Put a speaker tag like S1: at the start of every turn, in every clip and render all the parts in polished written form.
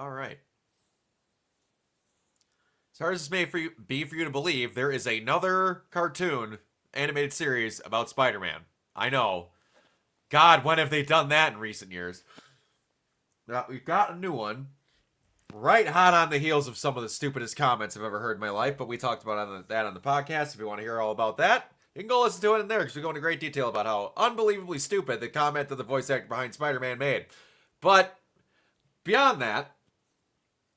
S1: All right. As hard as this may be for you to believe, there is another cartoon animated series about Spider-Man. I know. God, when have they done that in recent years? Now, we've got a new one, right hot on the heels of some of the stupidest comments I've ever heard in my life, but we talked about that on the podcast. If you want to hear all about that, you can go listen to it in there because we go into great detail about how unbelievably stupid the comment that the voice actor behind Spider-Man made. But beyond that,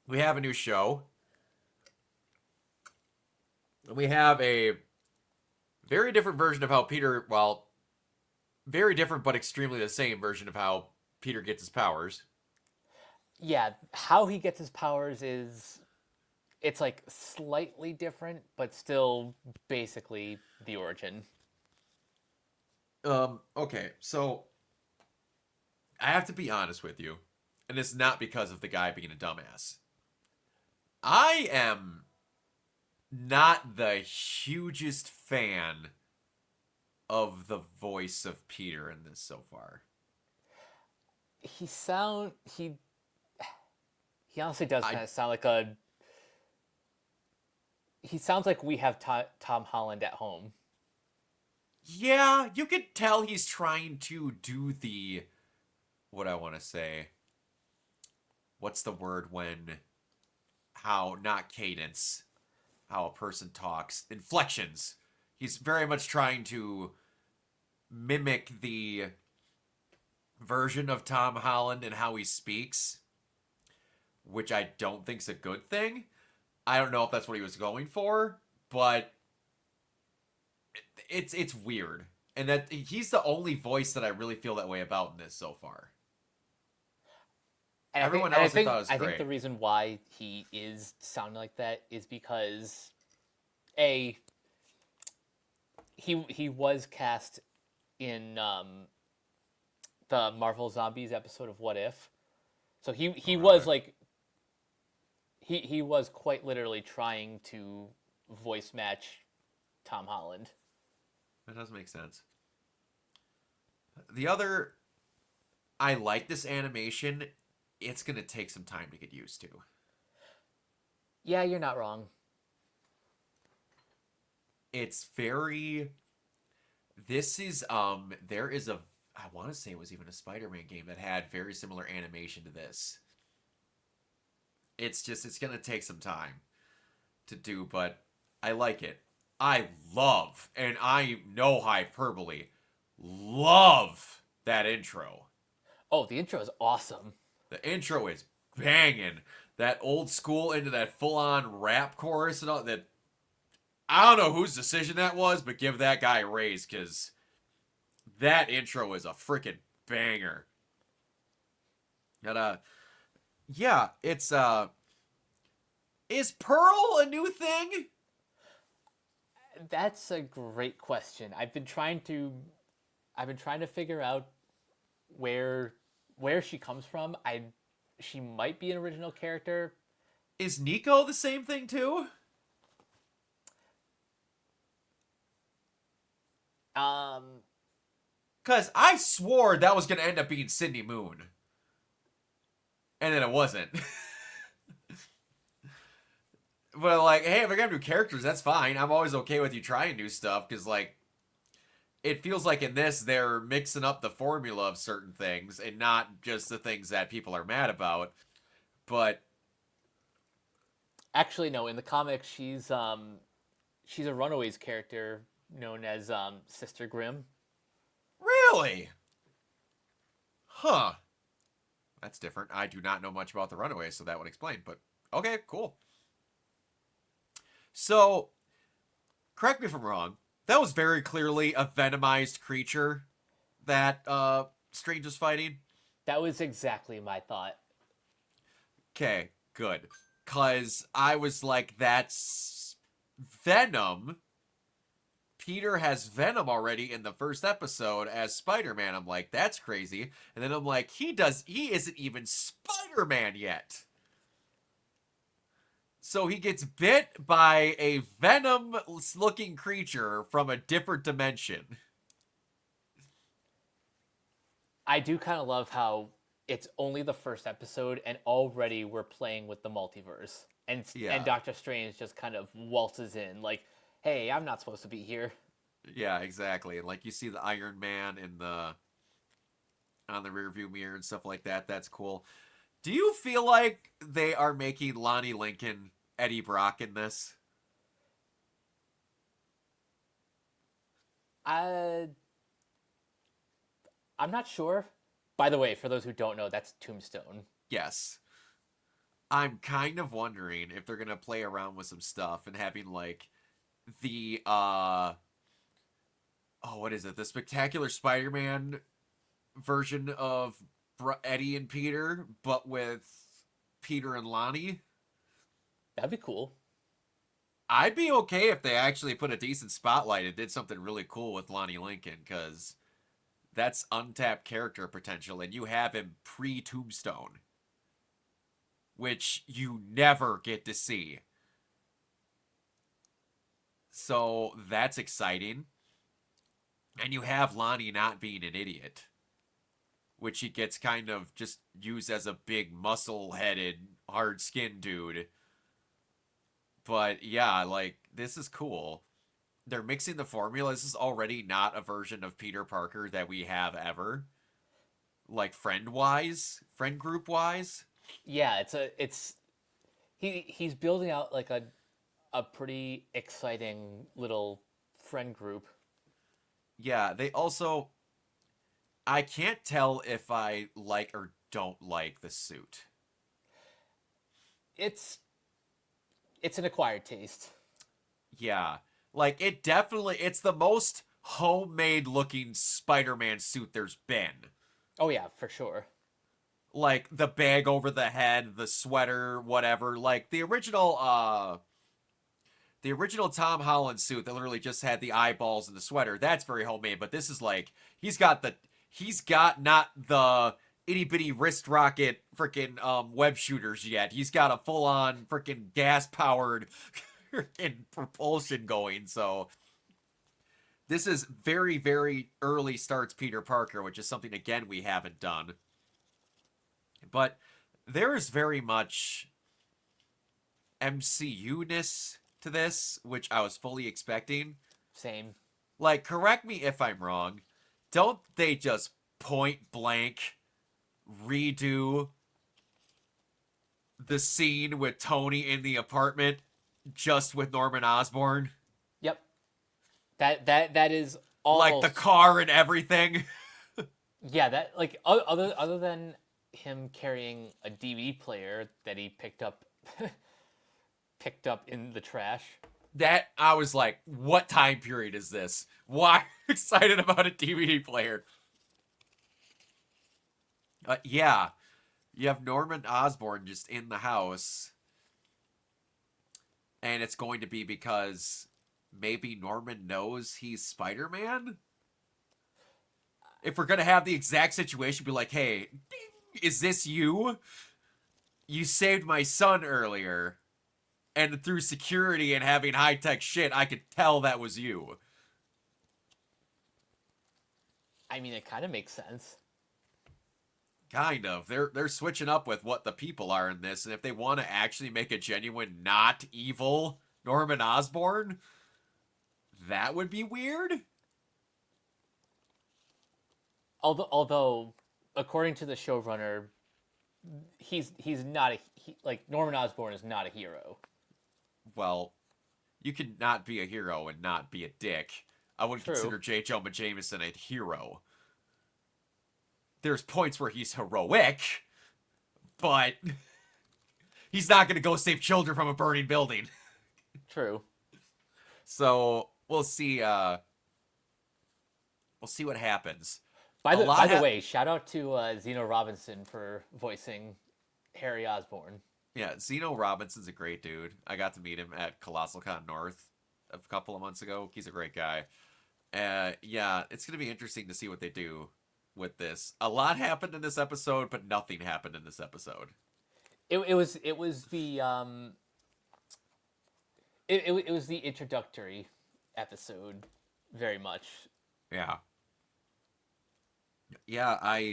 S1: we have a new show. And we have a very different version of how Peter, well, very different but extremely the same version of how Peter gets his powers.
S2: Yeah, how he gets his powers is it's like slightly different, but still basically the origin.
S1: Okay, so I have to be honest with you, and it's not because of the guy being a dumbass. I am not the hugest fan of the voice of Peter in this so far.
S2: He sound he honestly does
S1: I
S2: kind of sound like a he sounds like we have Tom Holland at home.
S1: Yeah, you could tell he's trying to do the what I want to say. What's the word when how not cadence, how a person talks, inflections. He's very much trying to mimic the version of Tom Holland and how he speaks, which I don't think's a good thing. I don't know if that's what he was going for, but it's weird. And that he's the only voice that I really feel that way about in this so far.
S2: And I think
S1: Everyone
S2: and I
S1: else I
S2: think
S1: thought was
S2: I think
S1: great.
S2: the reason why he is sounding like that is because a he was cast in the Marvel Zombies episode of What If. So he
S1: All
S2: was
S1: right.
S2: like he was quite literally trying to voice match Tom Holland.
S1: That does make sense. The other I like this animation. It's going to take some time to get used to.
S2: Yeah, you're not wrong.
S1: It's very this is there is a I want to say it was even a Spider-Man game that had very similar animation to this. It's just it's going to take some time to do, but I like it. I love and I know hyperbole love that intro.
S2: Oh, the intro is awesome.
S1: The intro is banging. That old school into that full on rap chorus and all that. I don't know whose decision that was, but give that guy a raise because that intro is a freaking banger. And yeah, it's is Pearl a new thing?
S2: That's a great question. I've been trying to figure out where where she comes from. I She might be an original character.
S1: Is Nico the same thing too?
S2: Um,
S1: Because I swore that was going to end up being Sydney Moon. And then it wasn't. But like, hey, if we're gonna do characters, that's fine. I'm always okay with you trying new stuff because like it feels like in this they're mixing up the formula of certain things and not just the things that people are mad about. But
S2: Actually, no. In the comics, she's a Runaways character known as Sister Grimm.
S1: really, huh? That's different. I do not know much about the Runaways, so that would explain. But okay, cool. So correct me if I'm wrong. That was very clearly a venomized creature that Strange was fighting.
S2: That was exactly my thought.
S1: Okay, good. Cause I was like, that's Venom. Peter has Venom already in the first episode as Spider-Man. I'm like, that's crazy. And then I'm like, he isn't even Spider-Man yet. So he gets bit by a Venom looking creature from a different dimension.
S2: I do kind of love how it's only the first episode, and already we're playing with the multiverse, and
S1: Yeah.
S2: Doctor Strange just kind of waltzes in like, "Hey, I'm not supposed to be here."
S1: Yeah, exactly. And like you see the Iron Man in the on the rearview mirror and stuff like that. That's cool. Do you feel like they are making Lonnie Lincoln Eddie Brock in this?
S2: I I'm not sure. By the way, for those who don't know, that's Tombstone.
S1: Yes. I'm kind of wondering if they're gonna play around with some stuff and having like the oh, what is it? The Spectacular Spider-Man version of Eddie and Peter, but with Peter and Lonnie.
S2: That'd be cool.
S1: I'd be okay if they actually put a decent spotlight and did something really cool with Lonnie Lincoln, because that's untapped character potential, and you have him pre-Tombstone, which you never get to see. So that's exciting. And you have Lonnie not being an idiot, which he gets kind of just used as a big muscle-headed, hard-skinned dude. But yeah, like, this is cool. They're mixing the formula. This is already not a version of Peter Parker that we have ever. Like, friend-wise, friend group-wise.
S2: Yeah, he's building out like a pretty exciting little friend group.
S1: Yeah, they also... I can't tell if I like or don't like the suit.
S2: It's it's an acquired taste.
S1: Yeah. Like, it definitely... It's the most homemade-looking Spider-Man suit there's been.
S2: Oh yeah, for sure.
S1: Like, the bag over the head, the sweater, whatever. Like, the original Tom Holland suit that literally just had the eyeballs and the sweater, that's very homemade, but this is like he's got not the itty bitty wrist rocket freaking web shooters yet. He's got a full on freaking gas powered freaking propulsion going. So this is very, very early starts Peter Parker, which is something again we haven't done. But there is very much MCU-ness to this, which I was fully expecting.
S2: Same.
S1: Like, correct me if I'm wrong. Don't they just point blank redo the scene with Tony in the apartment just with Norman Osborn?
S2: Yep. That is all.
S1: Like the car and everything?
S2: Yeah, that like other than him carrying a DVD player that he picked up picked up in the trash.
S1: That, I was like, what time period is this? Why excited about a DVD player? Yeah, you have Norman Osborn just in the house, and it's going to be because maybe Norman knows he's Spider-Man? If we're going to have the exact situation, be like, hey, is this you? You saved my son earlier, and through security and having high-tech shit, I could tell that was you.
S2: I mean, it kind of makes sense.
S1: Kind of. They're switching up with what the people are in this, and if they want to actually make a genuine, not evil Norman Osborn, that would be weird.
S2: Although, according to the showrunner, he's not like Norman Osborn is not a hero.
S1: Well, you can not be a hero and not be a dick. I wouldn't
S2: True.
S1: consider J. Jonah Jameson a hero. There's points where he's heroic, but he's not going to go save children from a burning building.
S2: True.
S1: So we'll see. We'll see what happens.
S2: By the way, shout out to Zeno Robinson for voicing Harry Osborn.
S1: Yeah, Zeno Robinson's a great dude. I got to meet him at Colossal Con North a couple of months ago. He's a great guy. Yeah, it's going to be interesting to see what they do with this. A lot happened in this episode, but nothing happened in this episode.
S2: It was the it was the introductory episode, very much.
S1: Yeah. Yeah,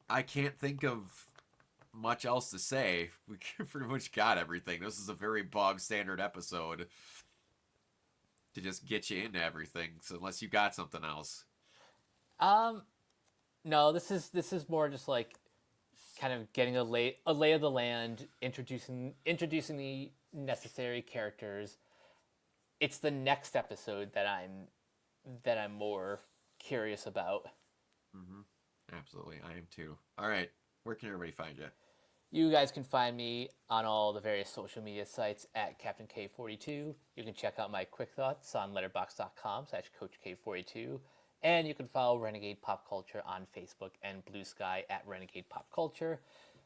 S1: I can't think of much else to say. We pretty much got everything. This is a very bog standard episode to just get you into everything. So unless you got something else.
S2: Um, no, this is more just like kind of getting a lay of the land, introducing the necessary characters. It's the next episode that I'm more curious about.
S1: Hmm. Absolutely, I am too. All right, where can everybody find you?
S2: You guys can find me on all the various social media sites at Captain K42. You can check out my quick thoughts on letterbox.com/CoachK42. And you can follow Renegade Pop Culture on Facebook and Blue Sky at Renegade Pop Culture.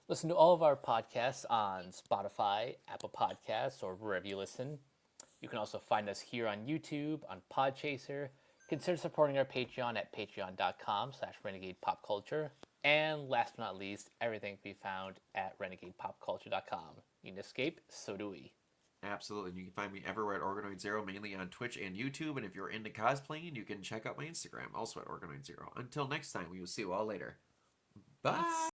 S2: Listen to all of our podcasts on Spotify, Apple Podcasts, or wherever you listen. You can also find us here on YouTube, on Podchaser. Consider supporting our Patreon at patreon.com/renegade pop culture. And last but not least, everything can be found at renegadepopculture.com. You can escape, so do we.
S1: Absolutely, and you can find me everywhere at Organoid Zero, mainly on Twitch and YouTube. And if you're into cosplaying, you can check out my Instagram, also at Organoid Zero. Until next time, we will see you all later. Bye.